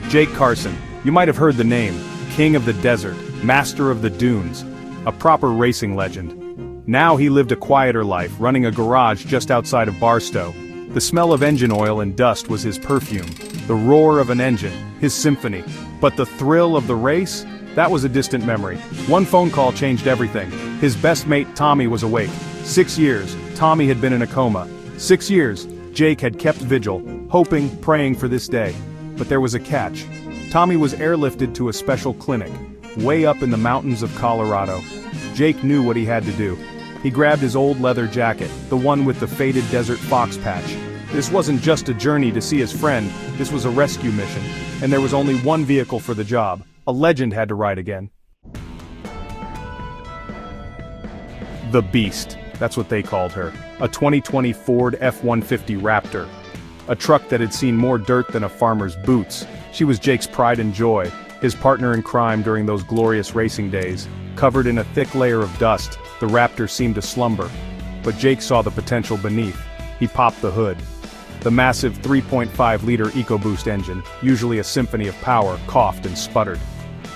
Jake Carson, you might have heard the name, King of the Desert, Master of the Dunes, a proper racing legend. Now he lived a quieter life, running a garage just outside of Barstow. The smell of engine oil and dust was his perfume, the roar of an engine, his symphony. But the thrill of the race? That was a distant memory. One phone call changed everything. His best mate Tommy was awake. 6 years, Tommy had been in a coma. 6 years, Jake had kept vigil, hoping, praying for this day. But there was a catch. Tommy was airlifted to a special clinic, way up in the mountains of Colorado. Jake knew what he had to do. He grabbed his old leather jacket, the one with the faded desert fox patch. This wasn't just a journey to see his friend, this was a rescue mission. And there was only one vehicle for the job. A legend had to ride again. The Beast, that's what they called her. A 2020 Ford F-150 Raptor. A truck that had seen more dirt than a farmer's boots. She was Jake's pride and joy, his partner in crime during those glorious racing days. Covered in a thick layer of dust, the Raptor seemed to slumber. But Jake saw the potential beneath. He popped the hood. The massive 3.5-liter EcoBoost engine, usually a symphony of power, coughed and sputtered.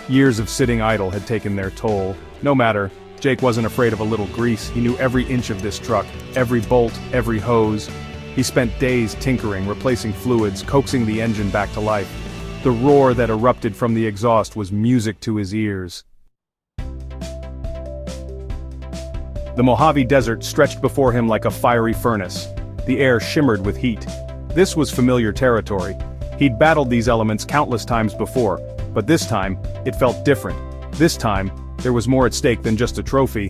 Years of sitting idle had taken their toll. No matter, Jake wasn't afraid of a little grease. He knew every inch of this truck, every bolt, every hose. He spent days tinkering, replacing fluids, coaxing the engine back to life. The roar that erupted from the exhaust was music to his ears. The Mojave Desert stretched before him like a fiery furnace. The air shimmered with heat. This was familiar territory. He'd battled these elements countless times before, but this time, it felt different. This time, there was more at stake than just a trophy.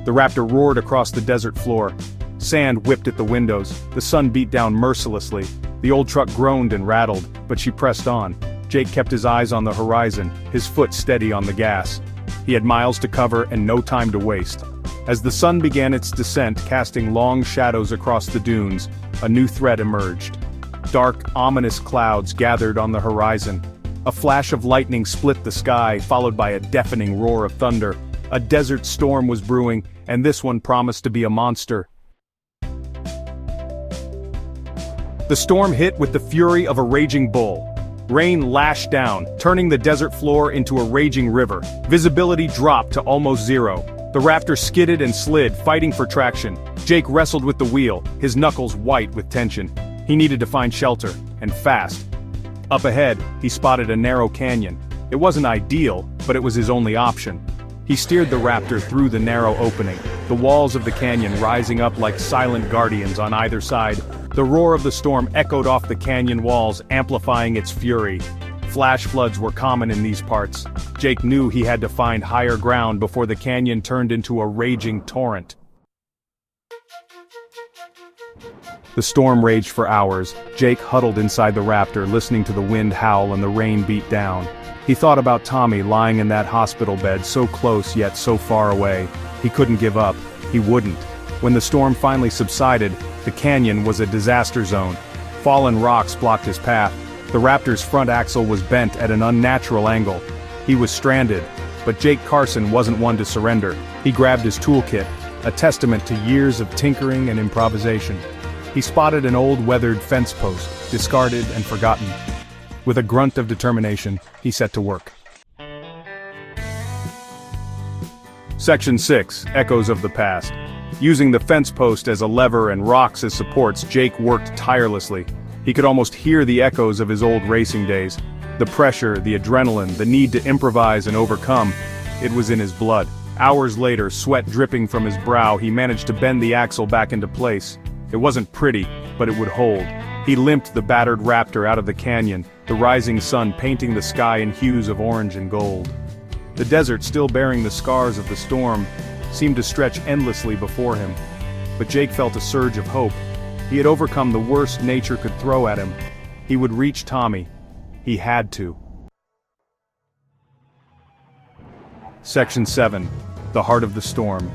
The Raptor roared across the desert floor. Sand whipped at the windows, the sun beat down mercilessly. The old truck groaned and rattled, but she pressed on. Jake kept his eyes on the horizon, his foot steady on the gas. He had miles to cover and no time to waste. As the sun began its descent, casting long shadows across the dunes, a new threat emerged. Dark, ominous clouds gathered on the horizon. A flash of lightning split the sky, followed by a deafening roar of thunder. A desert storm was brewing, and this one promised to be a monster. The storm hit with the fury of a raging bull. Rain lashed down, turning the desert floor into a raging river. Visibility dropped to almost zero. The Raptor skidded and slid, fighting for traction. Jake wrestled with the wheel, his knuckles white with tension. He needed to find shelter, and fast. Up ahead, he spotted a narrow canyon. It wasn't ideal, but it was his only option. He steered the Raptor through the narrow opening, the walls of the canyon rising up like silent guardians on either side. The roar of the storm echoed off the canyon walls, amplifying its fury. Flash floods were common in these parts. Jake knew he had to find higher ground before the canyon turned into a raging torrent. The storm raged for hours. Jake huddled inside the Raptor, listening to the wind howl and the rain beat down. He thought about Tommy lying in that hospital bed, so close yet so far away. He couldn't give up. He wouldn't. When the storm finally subsided, the canyon was a disaster zone. Fallen rocks blocked his path. The Raptor's front axle was bent at an unnatural angle. He was stranded, but Jake Carson wasn't one to surrender. He grabbed his toolkit, a testament to years of tinkering and improvisation. He spotted an old weathered fence post, discarded and forgotten. With a grunt of determination, he set to work. Section 6, Echoes of the Past. Using the fence post as a lever and rocks as supports, Jake worked tirelessly. He could almost hear the echoes of his old racing days. The pressure, the adrenaline, the need to improvise and overcome. It was in his blood. Hours later, sweat dripping from his brow, he managed to bend the axle back into place. It wasn't pretty, but it would hold. He limped the battered Raptor out of the canyon, the rising sun painting the sky in hues of orange and gold. The desert, still bearing the scars of the storm, seemed to stretch endlessly before him. But Jake felt a surge of hope. He had overcome the worst nature could throw at him. He would reach Tommy. He had to. Section 7, The Heart of the Storm.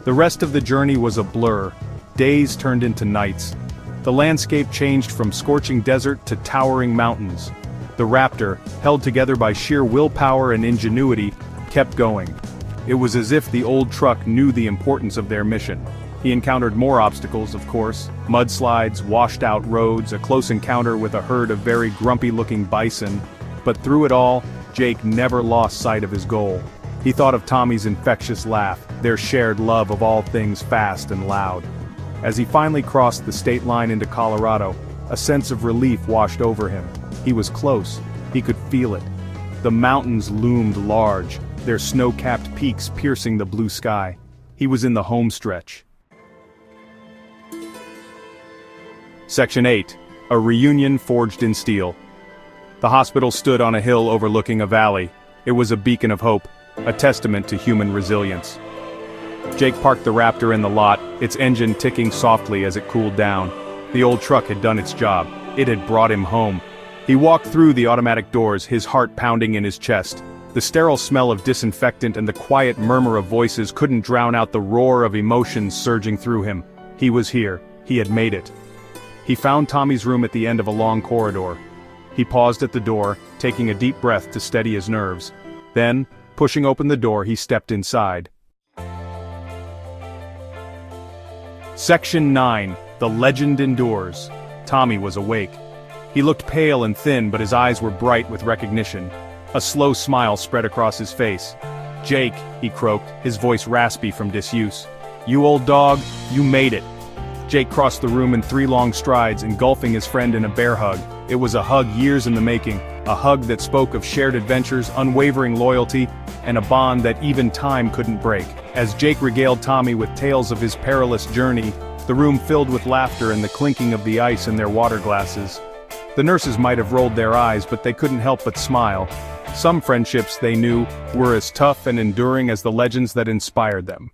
The rest of the journey was a blur. Days turned into nights. The landscape changed from scorching desert to towering mountains. The Raptor, held together by sheer willpower and ingenuity, kept going. It was as if the old truck knew the importance of their mission. He encountered more obstacles, of course: mudslides, washed-out roads, a close encounter with a herd of very grumpy-looking bison. But through it all, Jake never lost sight of his goal. He thought of Tommy's infectious laugh, their shared love of all things fast and loud. As he finally crossed the state line into Colorado, a sense of relief washed over him. He was close. He could feel it. The mountains loomed large, their snow-capped peaks piercing the blue sky. He was in the home stretch. Section 8. A reunion forged in steel. The hospital stood on a hill overlooking a valley. It was a beacon of hope, a testament to human resilience. Jake parked the Raptor in the lot, its engine ticking softly as it cooled down. The old truck had done its job. It had brought him home. He walked through the automatic doors, his heart pounding in his chest. The sterile smell of disinfectant and the quiet murmur of voices couldn't drown out the roar of emotions surging through him. He was here. He had made it. He found Tommy's room at the end of a long corridor. He paused at the door, taking a deep breath to steady his nerves. Then, pushing open the door, he stepped inside. Section 9. The legend endures. Tommy was awake. He looked pale and thin, but his eyes were bright with recognition. A slow smile spread across his face. "Jake," he croaked, his voice raspy from disuse. "You old dog, you made it." Jake crossed the room in 3 long strides, engulfing his friend in a bear hug. It was a hug years in the making, a hug that spoke of shared adventures, unwavering loyalty, and a bond that even time couldn't break. As Jake regaled Tommy with tales of his perilous journey, the room filled with laughter and the clinking of the ice in their water glasses. The nurses might have rolled their eyes, but they couldn't help but smile. Some friendships, they knew, were as tough and enduring as the legends that inspired them.